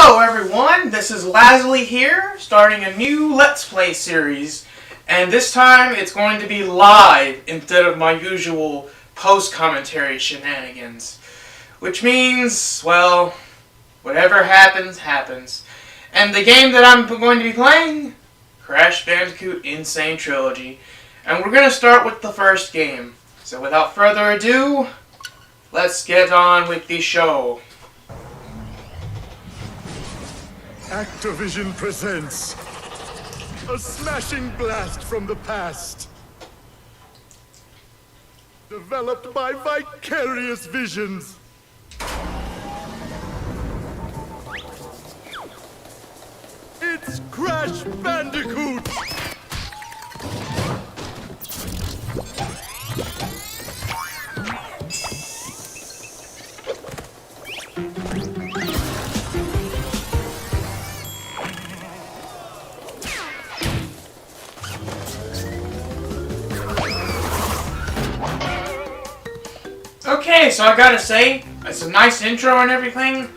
Hello everyone, this is Lasley here, starting a new Let's Play series, and this time it's going to be live instead of my usual post-commentary shenanigans. Which means, well, whatever happens, happens. And the game that I'm going to be playing? Crash Bandicoot Insane Trilogy. And we're going to start with the first game. So without further ado, let's get on with the show. Activision presents a smashing blast from the past, developed by Vicarious Visions. It's Crash Bandicoot! Okay, so I gotta say, it's a nice intro and everything.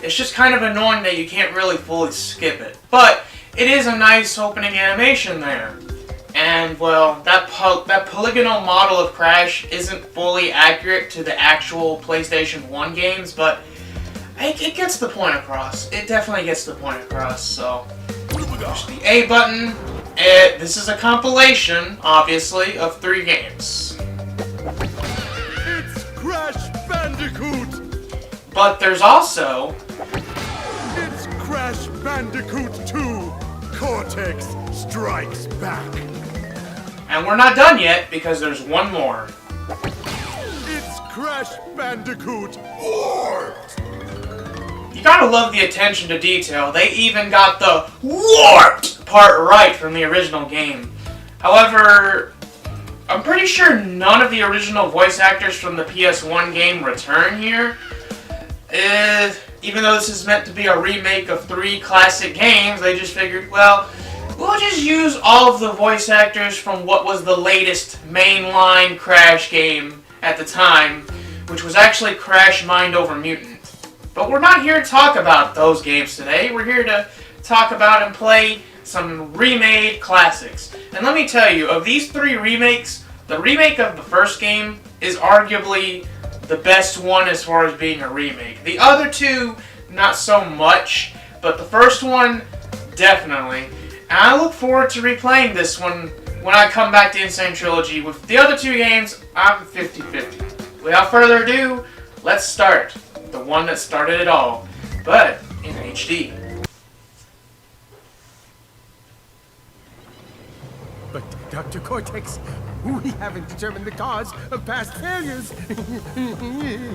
It's just kind of annoying that you can't really fully skip it. But it is a nice opening animation there. And, well, that polygonal model of Crash isn't fully accurate to the actual PlayStation 1 games, but it gets the point across. It definitely gets the point across, so. Push the A button. This is a compilation, obviously, of 3 games. Crash Bandicoot! But there's also... It's Crash Bandicoot 2! Cortex Strikes Back! And we're not done yet, because there's one more. It's Crash Bandicoot Warped! You gotta love the attention to detail. They even got the warped part right from the original game. However, I'm pretty sure none of the original voice actors from the PS1 game return here. Even though this is meant to be a remake of 3 classic games, they just figured, well, we'll just use all of the voice actors from what was the latest mainline Crash game at the time, which was actually Crash Mind Over Mutant. But we're not here to talk about those games today. We're here to talk about and play some remade classics. And let me tell you, of these 3 remakes, the remake of the first game is arguably the best one as far as being a remake. The other 2, not so much, but the first one, definitely. And I look forward to replaying this one when I come back to Insane Trilogy. With the other 2 games, I'm 50-50. Without further ado, let's start. The one that started it all, but in HD. But, Dr. Cortex, we haven't determined the cause of past failures.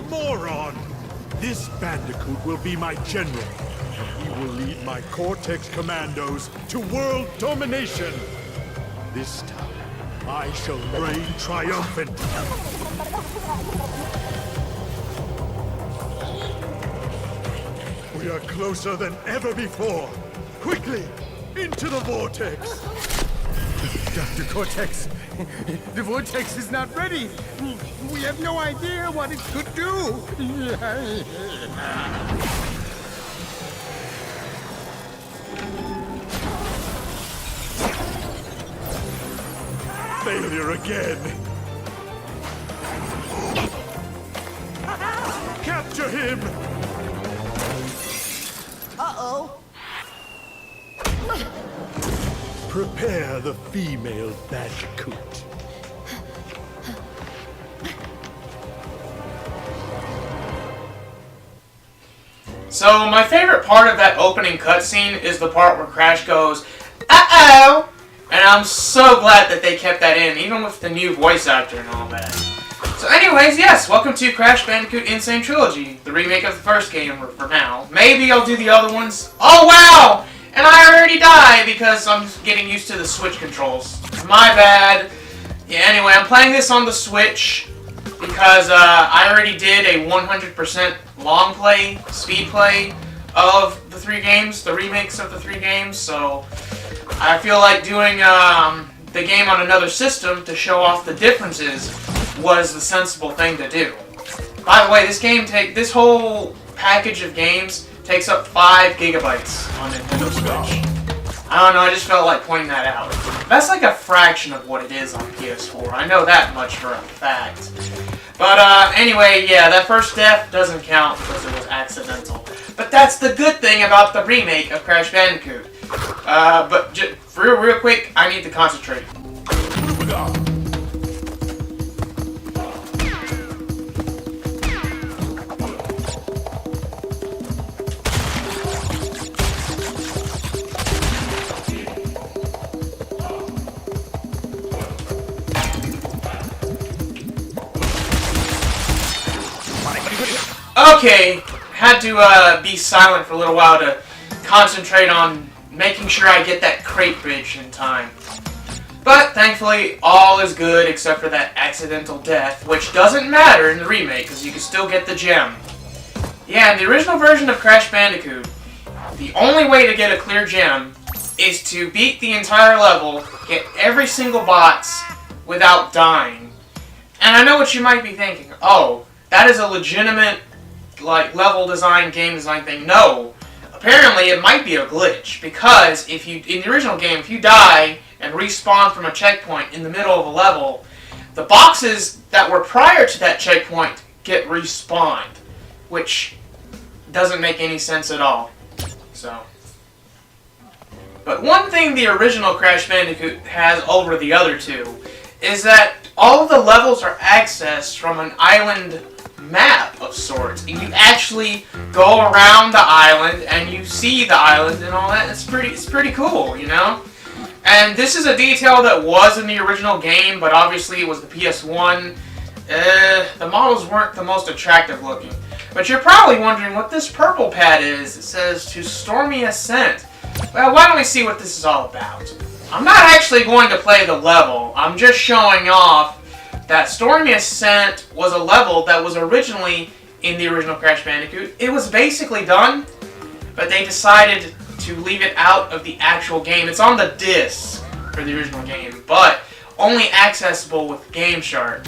Moron! This Bandicoot will be my general, and he will lead my Cortex commandos to world domination. This time, I shall reign triumphant. We are closer than ever before. Quickly, into the vortex. Dr. Cortex, the vortex is not ready. We have no idea what it could do. Failure again. Capture him! Uh-oh. Prepare the female Bandicoot. So, my favorite part of that opening cutscene is the part where Crash goes, uh-oh! And I'm so glad that they kept that in, even with the new voice actor and all that. So anyways, yes, welcome to Crash Bandicoot Insane Trilogy, the remake of the first game for now. Maybe I'll do the other ones. Oh wow! And I already died because I'm getting used to the Switch controls. My bad. Yeah, anyway, I'm playing this on the Switch because I already did a 100% long play, speed play of the 3 games, the remakes of the 3 games, so I feel like doing the game on another system to show off the differences was the sensible thing to do. By the way, this whole package of games takes up 5 gigabytes on Nintendo Switch. I don't know, I just felt like pointing that out. That's like a fraction of what it is on PS4. I know that much for a fact. But anyway, yeah, that first death doesn't count because it was accidental. But that's the good thing about the remake of Crash Bandicoot. But just real quick, I need to concentrate. Okay, had to be silent for a little while to concentrate on making sure I get that crate bridge in time. But thankfully, all is good except for that accidental death, which doesn't matter in the remake because you can still get the gem. Yeah, in the original version of Crash Bandicoot, the only way to get a clear gem is to beat the entire level, get every single box without dying. And I know what you might be thinking. Oh, that is a legitimate level design, game design thing. No. Apparently it might be a glitch, because if you in the original game, if you die and respawn from a checkpoint in the middle of a level, the boxes that were prior to that checkpoint get respawned, which doesn't make any sense at all. So, but one thing the original Crash Bandicoot has over the other two is that all of the levels are accessed from an island map of sorts, and you actually go around the island and you see the island and all that. It's pretty cool, you know? And this is a detail that was in the original game, but obviously it was the PS1. The models weren't the most attractive looking. But you're probably wondering what this purple pad is. It says to Stormy Ascent. Well, why don't we see what this is all about? I'm not actually going to play the level. I'm just showing off that Stormy Ascent was a level that was originally in the original Crash Bandicoot. It was basically done, but they decided to leave it out of the actual game. It's on the disc for the original game, but only accessible with Game Shark,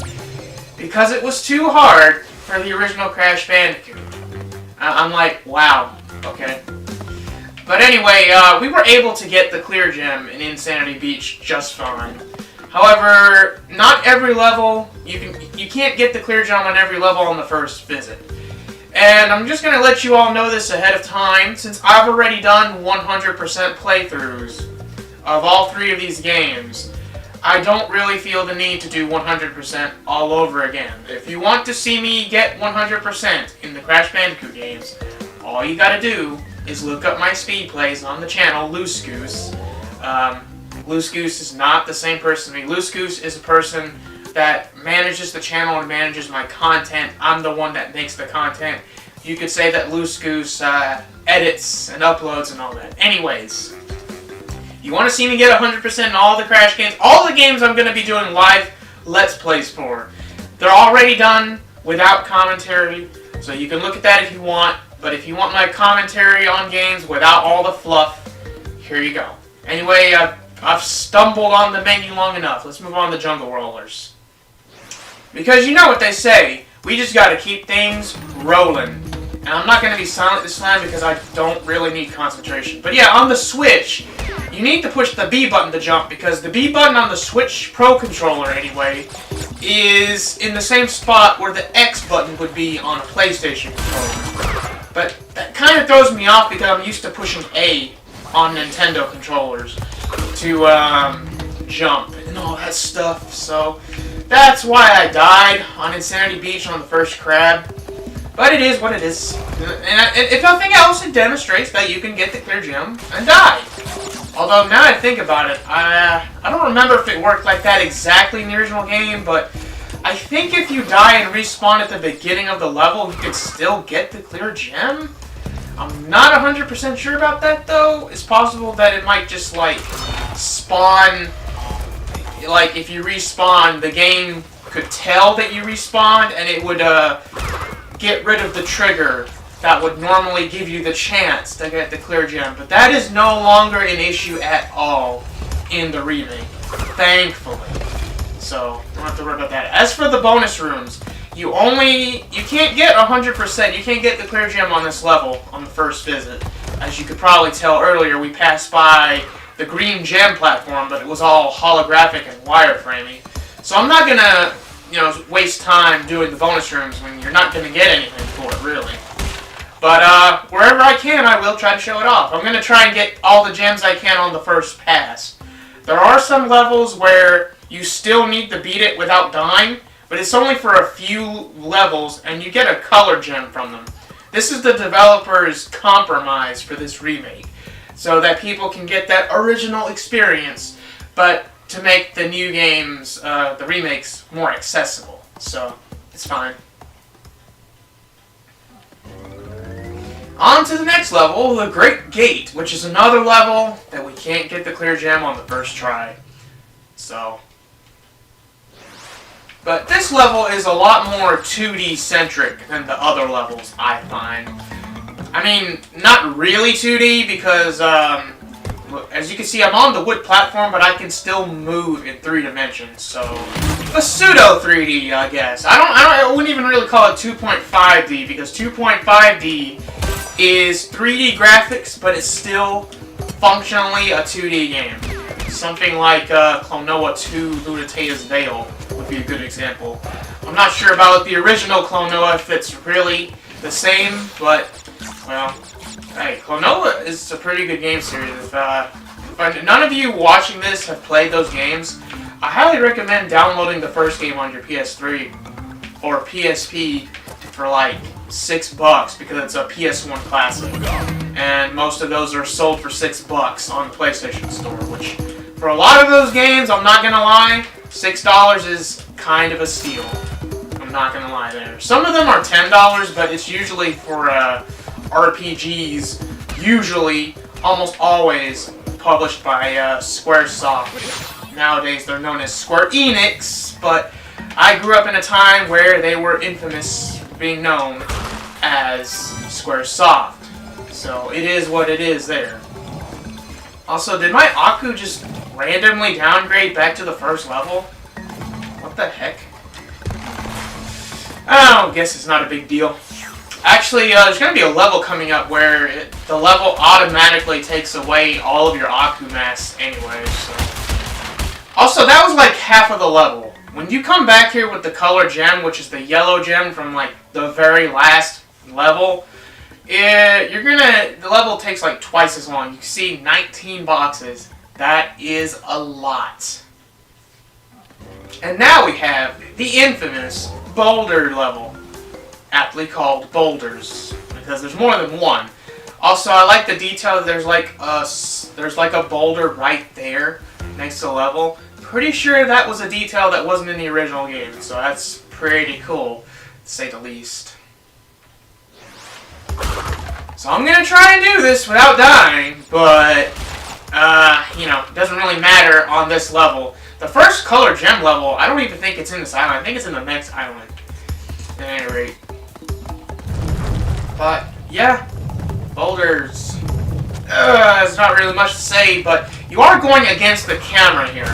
because it was too hard for the original Crash Bandicoot. I'm like, wow, okay. But anyway, we were able to get the clear gem in Insanity Beach just fine. However, not every level, you can't get the clear gem on every level on the first visit. And I'm just going to let you all know this ahead of time, since I've already done 100% playthroughs of all 3 of these games. I don't really feel the need to do 100% all over again. If you want to see me get 100% in the Crash Bandicoot games, all you gotta do is look up my speed plays on the channel, Loose Goose. Loose Goose is not the same person as me. Loose Goose is a person that manages the channel and manages my content. I'm the one that makes the content. You could say that Loose Goose edits and uploads and all that. Anyways, you want to see me get 100% in all the Crash games? All the games I'm going to be doing live Let's Plays for. They're already done without commentary, so you can look at that if you want. But if you want my commentary on games without all the fluff, here you go. Anyway, I've stumbled on the menu long enough. Let's move on to Jungle Rollers. Because you know what they say, we just gotta keep things rolling. And I'm not gonna be silent this time because I don't really need concentration. But yeah, on the Switch, you need to push the B button to jump, because the B button on the Switch Pro controller, anyway, is in the same spot where the X button would be on a PlayStation controller. But that kind of throws me off because I'm used to pushing A on Nintendo controllers to jump and all that stuff. So that's why I died on Insanity Beach on the first crab. But it is what it is. And if nothing else, it demonstrates that you can get the clear gem and die. Although, now that I think about it, I don't remember if it worked like that exactly in the original game, but I think if you die and respawn at the beginning of the level, you can still get the clear gem. I'm not 100% sure about that, though. It's possible that it might just, like, spawn... Like, if you respawn, the game could tell that you respawned, and it would, get rid of the trigger that would normally give you the chance to get the clear gem. But that is no longer an issue at all in the remake, thankfully. So, don't have to worry about that. As for the bonus rooms, you can't get 100%, you can't get the clear gem on this level on the first visit. As you could probably tell earlier, we passed by the green gem platform, but it was all holographic and wireframing. So I'm not gonna, waste time doing the bonus rooms when you're not gonna get anything for it, really. But wherever I can, I will try to show it off. I'm gonna try and get all the gems I can on the first pass. There are some levels where you still need to beat it without dying, but it's only for a few levels, and you get a color gem from them. This is the developer's compromise for this remake, so that people can get that original experience, but to make the new games, the remakes, more accessible. So, it's fine. On to the next level, the Great Gate, which is another level that we can't get the clear gem on the first try. So, but this level is a lot more 2D centric than the other levels, I find. I mean, not really 2D because, as you can see, I'm on the wood platform, but I can still move in 3 dimensions. So, a pseudo 3D, I guess. I wouldn't even really call it 2.5D because 2.5D is 3D graphics, but it's still functionally a 2D game. Something like Klonoa 2 Lunata's Veil would be a good example. I'm not sure about the original Klonoa if it's really the same, but, well, hey, Klonoa is a pretty good game series. If none of you watching this have played those games, I highly recommend downloading the first game on your PS3 or PSP for like $6 because it's a PS1 classic. And most of those are sold for $6 on the PlayStation Store, which for a lot of those games, I'm not gonna lie, $6 is kind of a steal. I'm not gonna lie there. Some of them are $10, but it's usually for RPGs, usually, almost always, published by Squaresoft. Nowadays, they're known as Square Enix, but I grew up in a time where they were infamous for being known as Squaresoft. So, it is what it is there. Also, did my Aku just randomly downgrade back to the first level? What the heck? I guess it's not a big deal. Actually, there's going to be a level coming up where the level automatically takes away all of your Aku masks anyway, so. Also, that was like half of the level. When you come back here with the color gem, which is the yellow gem from like the very last level, the level takes like twice as long. You can see 19 boxes. That is a lot. And now we have the infamous boulder level, aptly called boulders, because there's more than one. Also, I like the detail that there's like a boulder right there next to the level. Pretty sure that was a detail that wasn't in the original game, so that's pretty cool, to say the least. So I'm gonna try and do this without dying, but it doesn't really matter on this level. The first color gem level, I don't even think it's in this island. I think it's in the next island. At any rate. But, yeah. Boulders. There's not really much to say, but you are going against the camera here.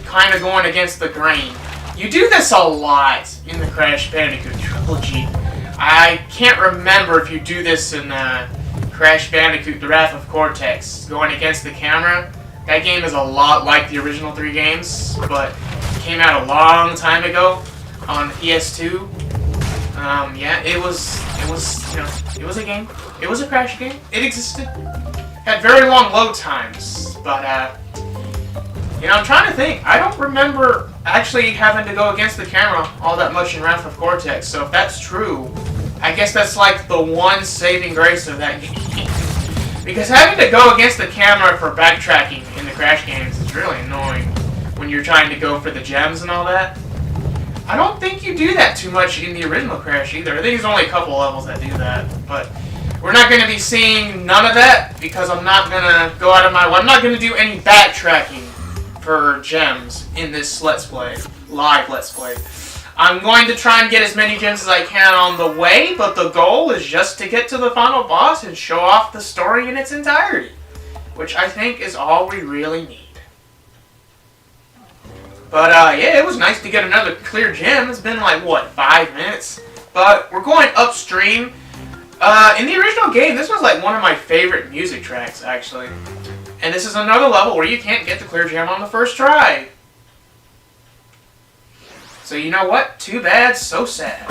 Kind of going against the grain. You do this a lot in the Crash Bandicoot trilogy. I can't remember if you do this in Crash Bandicoot, The Wrath of Cortex, going against the camera. That game is a lot like the original 3 games, but it came out a long time ago on PS2. Yeah, it was a game. It was a Crash game. It existed. Had very long load times, but I'm trying to think. I don't remember actually having to go against the camera all that much in Wrath of Cortex. So if that's true, I guess that's like the one saving grace of that game. Because having to go against the camera for backtracking in the Crash games is really annoying when you're trying to go for the gems and all that. I don't think you do that too much in the original Crash either. I think there's only a couple levels that do that. But we're not going to be seeing none of that because I'm not going to go out of my way. I'm not going to do any backtracking for gems in this Let's Play, live Let's Play. I'm going to try and get as many gems as I can on the way, but the goal is just to get to the final boss and show off the story in its entirety, which I think is all we really need. But yeah, it was nice to get another clear gem. It's been like, what, 5 minutes? But we're going upstream. In the original game, this was like one of my favorite music tracks, actually. And this is another level where you can't get the clear gem on the first try. So you know what? Too bad, so sad.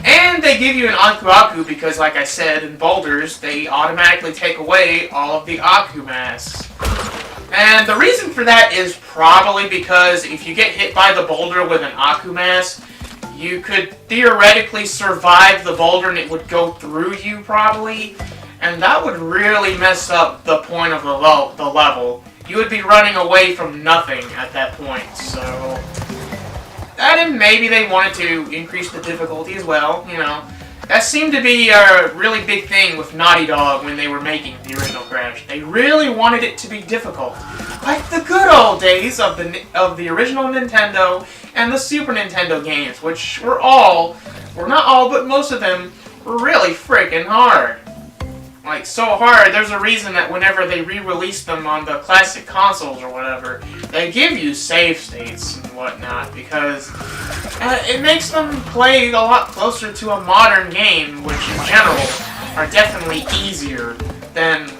And they give you an Aku Aku because, like I said, in boulders, they automatically take away all of the Aku masks. And the reason for that is probably because if you get hit by the boulder with an Aku mask, you could theoretically survive the boulder and it would go through you, probably. And that would really mess up the point of the level. You would be running away from nothing at that point, so... And maybe they wanted to increase the difficulty as well, you know. That seemed to be a really big thing with Naughty Dog when they were making the original Crash. They really wanted it to be difficult. Like the good old days of the original Nintendo and the Super Nintendo games, which were not all, but most of them were really freaking hard. Like, so hard, there's a reason that whenever they re-release them on the classic consoles or whatever, they give you save states and whatnot, because it makes them play a lot closer to a modern game, which in general are definitely easier than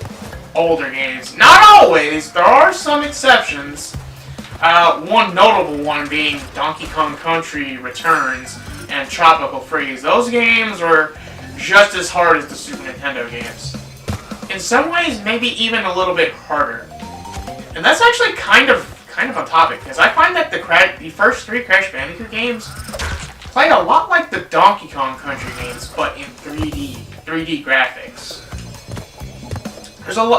older games. Not always, there are some exceptions. One notable one being Donkey Kong Country Returns and Tropical Freeze. Those games were just as hard as the Super Nintendo games. In some ways, maybe even a little bit harder. And that's actually kind of on topic, because I find that the first 3 Crash Bandicoot games play a lot like the Donkey Kong Country games, but in 3D graphics.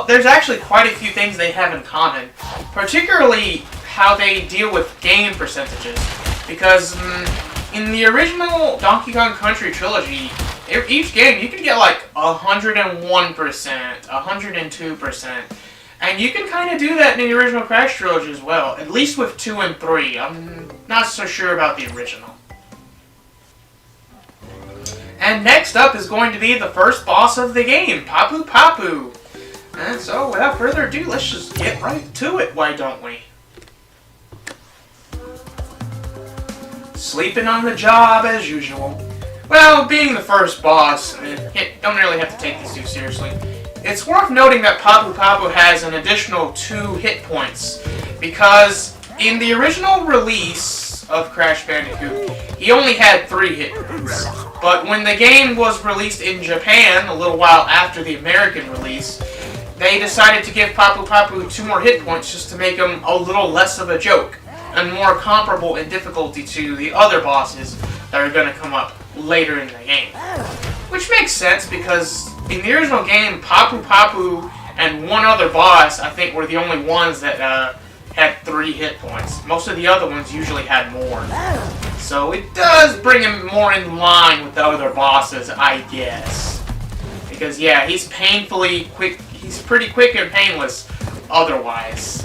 There's actually quite a few things they have in common, particularly how they deal with game percentages, because in the original Donkey Kong Country trilogy, each game you can get like 101%, 102%, and you can kind of do that in the original Crash trilogy as well, at least with 2 and 3. I'm not so sure about the original. And next up is going to be the first boss of the game, Papu Papu. And so, without further ado, let's just get right to it, why don't we? Sleeping on the job as usual. Well, being the first boss, don't really have to take this too seriously. It's worth noting that Papu Papu has an additional 2 hit points, because in the original release of Crash Bandicoot, he only had 3 hit points. But when the game was released in Japan, a little while after the American release, they decided to give Papu Papu 2 more hit points just to make him a little less of a joke, and more comparable in difficulty to the other bosses that are going to come up later in the game. Which makes sense, because in the original game, Papu Papu and one other boss, I think, were the only ones that had 3 hit points. Most of the other ones usually had more. So it does bring him more in line with the other bosses, I guess. Because, yeah, he's painfully quick. He's pretty quick and painless otherwise.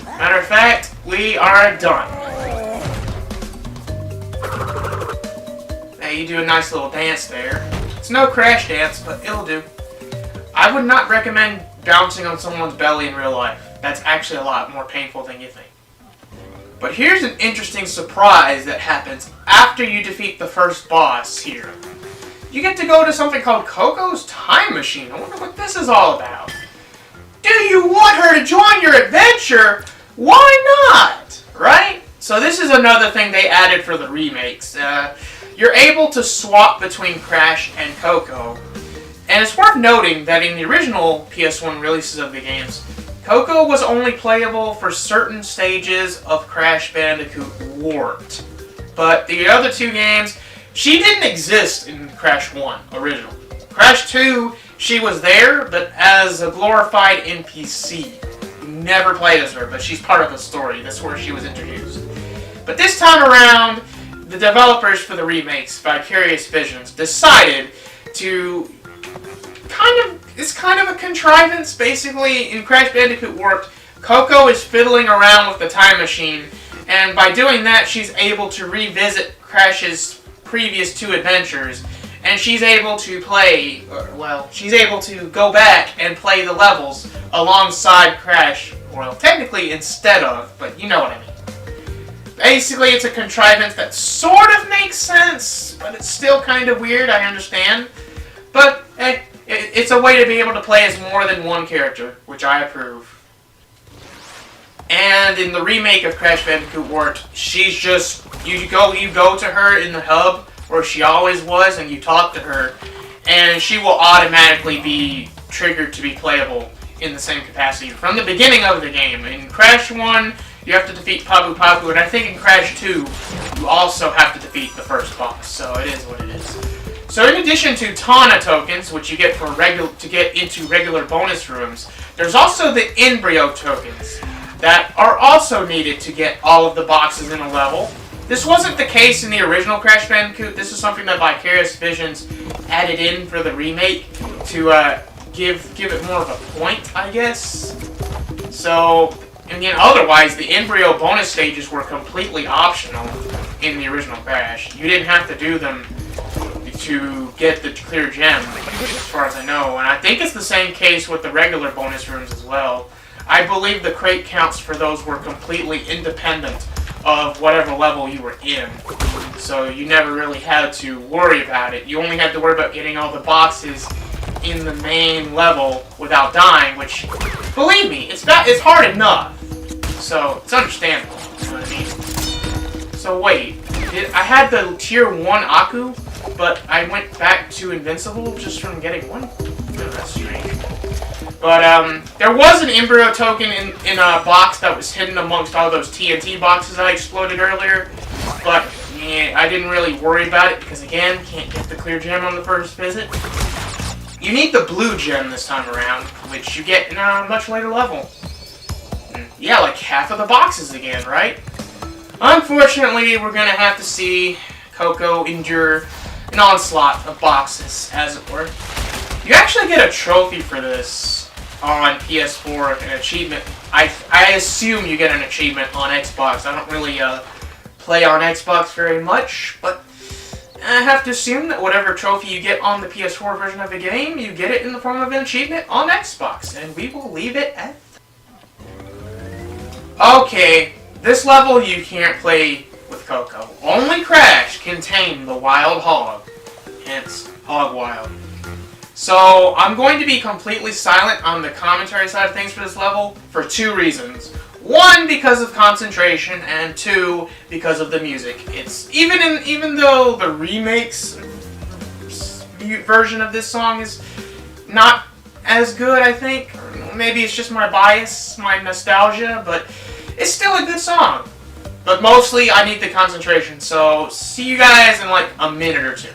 Matter of fact, we are done. Hey, you do a nice little dance there. It's no Crash dance, but it'll do. I would not recommend bouncing on someone's belly in real life. That's actually a lot more painful than you think. But here's an interesting surprise that happens after you defeat the first boss here. You get to go to something called Coco's Time Machine. I wonder what this is all about. Do you want her to join your adventure? Why not? Right? So this is another thing they added for the remakes. You're able to swap between Crash and Coco. And it's worth noting that in the original PS1 releases of the games, Coco was only playable for certain stages of Crash Bandicoot Warped. But the other 2 games, she didn't exist in Crash 1 original. Crash 2, she was there, but as a glorified NPC. You never played as her, but she's part of the story. That's where she was introduced. But this time around, the developers for the remakes, Vicarious Visions, decided to it's kind of a contrivance, basically. In Crash Bandicoot Warped, Coco is fiddling around with the time machine, and by doing that, she's able to revisit Crash's previous 2 adventures, and she's able to play, she's able to go back and play the levels alongside Crash, well, technically instead of, but you know what I mean. Basically, it's a contrivance that sort of makes sense, but it's still kind of weird, I understand. But, hey, it's a way to be able to play as more than one character, which I approve. And in the remake of Crash Bandicoot Warped, she's just, you go to her in the hub, where she always was, and you talk to her, and she will automatically be triggered to be playable in the same capacity from the beginning of the game. In Crash 1, you have to defeat Papu Papu, and I think in Crash 2, you also have to defeat the first boss, so it is what it is. So in addition to Tana tokens, which you get to get into regular bonus rooms, there's also the Embryo tokens that are also needed to get all of the boxes in a level. This wasn't the case in the original Crash Bandicoot. This is something that Vicarious Visions added in for the remake to give it more of a point, I guess. So, and again, otherwise, the Embryo bonus stages were completely optional in the original Crash. You didn't have to do them to get the clear gem, as far as I know. And I think it's the same case with the regular bonus rooms as well. I believe the crate counts for those were completely independent of whatever level you were in. So you never really had to worry about it. You only had to worry about getting all the boxes in the main level without dying, which, believe me, it's hard enough. So, it's understandable, you know what I mean? So wait, I had the tier 1 Aku, but I went back to Invincible just from getting one? Oh, that's strange. But, there was an Embryo token in a box that was hidden amongst all those TNT boxes I exploded earlier. But, yeah, I didn't really worry about it because, again, can't get the clear gem on the first visit. You need the blue gem this time around, which you get in a much later level. Yeah, like half of the boxes again, right? Unfortunately, we're gonna have to see Coco endure an onslaught of boxes, as it were. You actually get a trophy for this on PS4, an achievement. I assume you get an achievement on Xbox. I don't really play on Xbox very much, but I have to assume that whatever trophy you get on the PS4 version of the game, you get it in the form of an achievement on Xbox, and we will leave it at that. Okay, this level you can't play with Coco. Only Crash can tame the Wild Hog, hence Hog Wild. So, I'm going to be completely silent on the commentary side of things for this level for two reasons. One, because of concentration, and two, because of the music. It's even though the remakes version of this song is not as good, I think. Or maybe it's just my bias, my nostalgia, but it's still a good song. But mostly, I need the concentration. So, see you guys in like a minute or two.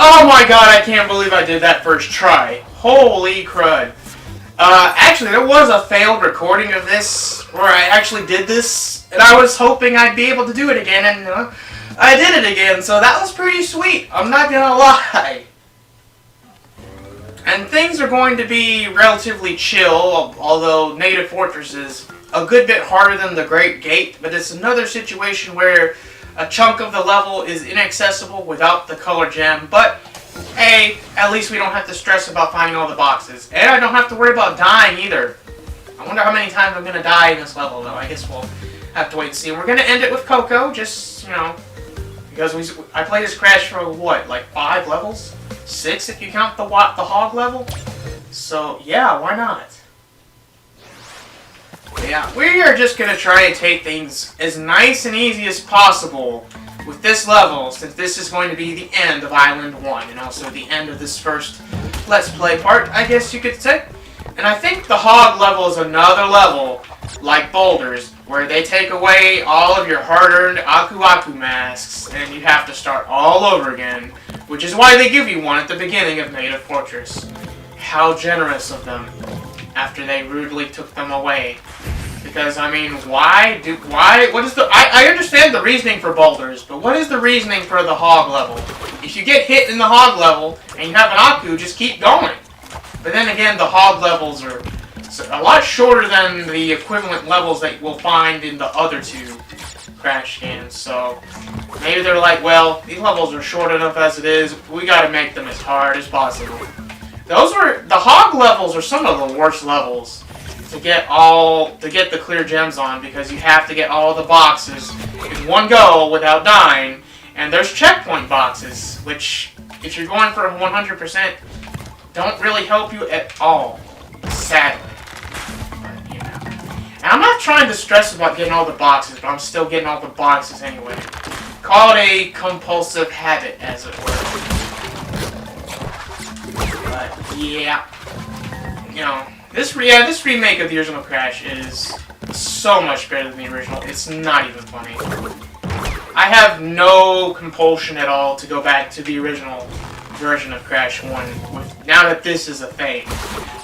Oh my god, I can't believe I did that first try. Holy crud. Actually, there was a failed recording of this where I actually did this, and I was hoping I'd be able to do it again, and I did it again, so that was pretty sweet. I'm not gonna lie. And things are going to be relatively chill, although Native Fortress is a good bit harder than the Great Gate, but it's another situation where a chunk of the level is inaccessible without the color gem, but hey, at least we don't have to stress about finding all the boxes. And I don't have to worry about dying either. I wonder how many times I'm going to die in this level, though. I guess we'll have to wait and see. We're going to end it with Coco, just, because I played this Crash for, what, like 5 levels? 6 if you count the hog level? So, yeah, why not? yeah, we are just gonna try and take things as nice and easy as possible with this level, since this is going to be the end of Island 1, and also the end of this first Let's Play part, I guess you could say. And I think the hog level is another level, like Boulders, where they take away all of your hard-earned Aku Aku masks, and you have to start all over again, which is why they give you one at the beginning of Native Fortress. How generous of them, after they rudely took them away. Because, I mean, what is the... I understand the reasoning for Boulders, but what is the reasoning for the hog level? If you get hit in the hog level, and you have an Aku, just keep going. But then again, the hog levels are a lot shorter than the equivalent levels that we'll find in the other two Crash games. So, maybe they're like, well, these levels are short enough as it is, we gotta make them as hard as possible. The hog levels are some of the worst levels to get the clear gems on, because you have to get all the boxes in one go without dying, and there's checkpoint boxes, which, if you're going for 100%, don't really help you at all, sadly. But, you know. And I'm not trying to stress about getting all the boxes, but I'm still getting all the boxes anyway. Call it a compulsive habit, as it were. But, yeah. You know, this remake of the original Crash is so much better than the original. It's not even funny. I have no compulsion at all to go back to the original version of Crash 1, now that this is a thing.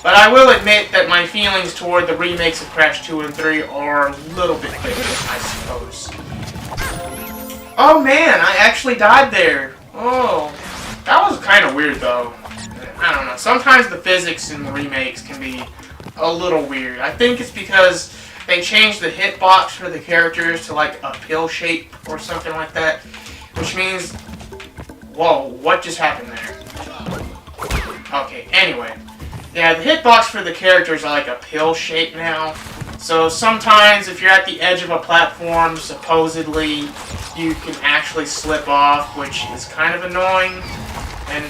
But I will admit that my feelings toward the remakes of Crash 2 and 3 are a little bit different, I suppose. Oh man, I actually died there. Oh, that was kind of weird though. I don't know, sometimes the physics in the remakes can be a little weird. I think it's because they changed the hitbox for the characters to like a pill shape or something like that, which means... Whoa, what just happened there? Okay, anyway. Yeah, the hitbox for the characters are like a pill shape now. So sometimes if you're at the edge of a platform, supposedly, you can actually slip off, which is kind of annoying. And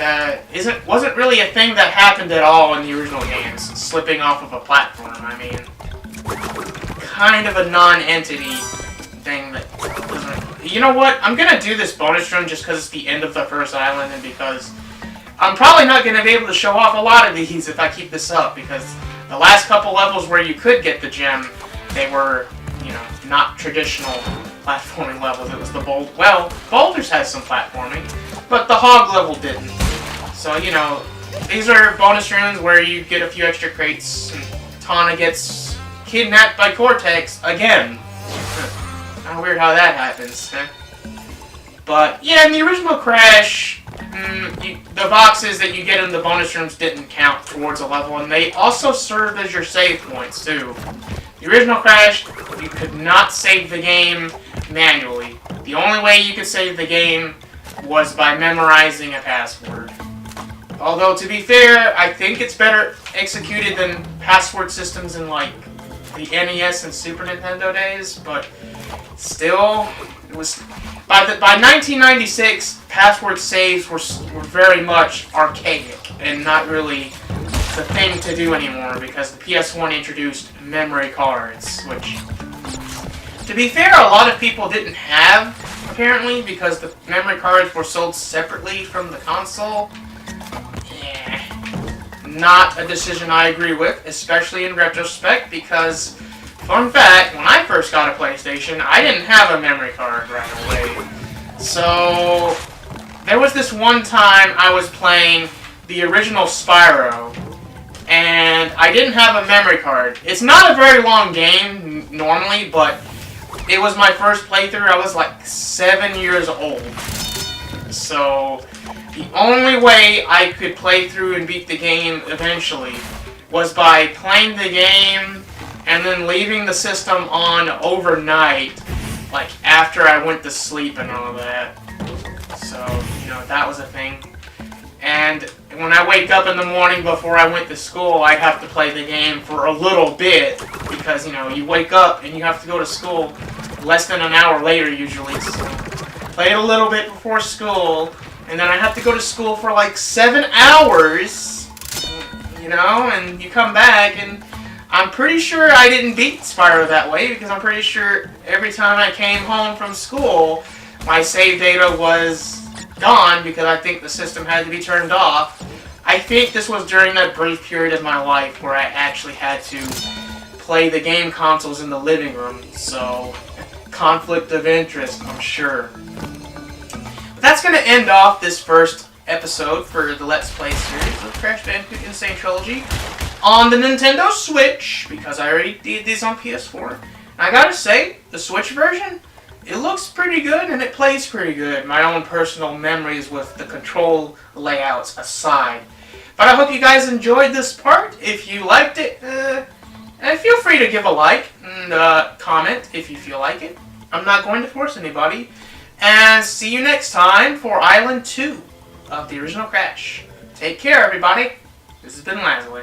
wasn't really a thing that happened at all in the original games, slipping off of a platform. I mean, kind of a non-entity thing that doesn't... You know what? I'm gonna do this bonus run just because it's the end of the first island, and because I'm probably not gonna be able to show off a lot of these if I keep this up, because the last couple levels where you could get the gem, they were, you know, not traditional platforming levels. It was the Boulders has some platforming, but the hog level didn't. So, you know, these are bonus runs where you get a few extra crates, and Tana gets kidnapped by Cortex again. Kind of weird how that happens, huh? But, yeah, in the original Crash, the boxes that you get in the bonus rooms didn't count towards a level, and they also served as your save points, too. The original Crash, you could not save the game manually. The only way you could save the game was by memorizing a password. Although, to be fair, I think it's better executed than password systems in, like, the NES and Super Nintendo days, but still, it was... By 1996, password saves were very much archaic and not really the thing to do anymore, because the PS1 introduced memory cards, which, to be fair, a lot of people didn't have, apparently, because the memory cards were sold separately from the console. Not a decision I agree with, especially in retrospect, because, fun fact, when I first got a PlayStation, I didn't have a memory card right away. So, there was this one time I was playing the original Spyro, and I didn't have a memory card. It's not a very long game, normally, but it was my first playthrough. I was like 7 years old. So, the only way I could play through and beat the game eventually was by playing the game and then leaving the system on overnight, like after I went to sleep and all that. So, you know, that was a thing. And when I wake up in the morning before I went to school, I'd have to play the game for a little bit, because, you know, you wake up and you have to go to school less than an hour later usually. So, play it a little bit before school, and then I have to go to school for like 7 hours, you know, and you come back, and I'm pretty sure I didn't beat Spyro that way, because I'm pretty sure every time I came home from school, my save data was gone because I think the system had to be turned off. I think this was during that brief period of my life where I actually had to play the game consoles in the living room, so conflict of interest, I'm sure. But that's going to end off this first episode for the Let's Play series of Crash Bandicoot Insane Trilogy on the Nintendo Switch, because I already did these on PS4. And I gotta say, the Switch version, it looks pretty good and it plays pretty good. My own personal memories with the control layouts aside. But I hope you guys enjoyed this part. If you liked it, feel free to give a like and comment if you feel like it. I'm not going to force anybody. And see you next time for Island 2 of the original Crash. Take care, everybody. This has been Lazuli.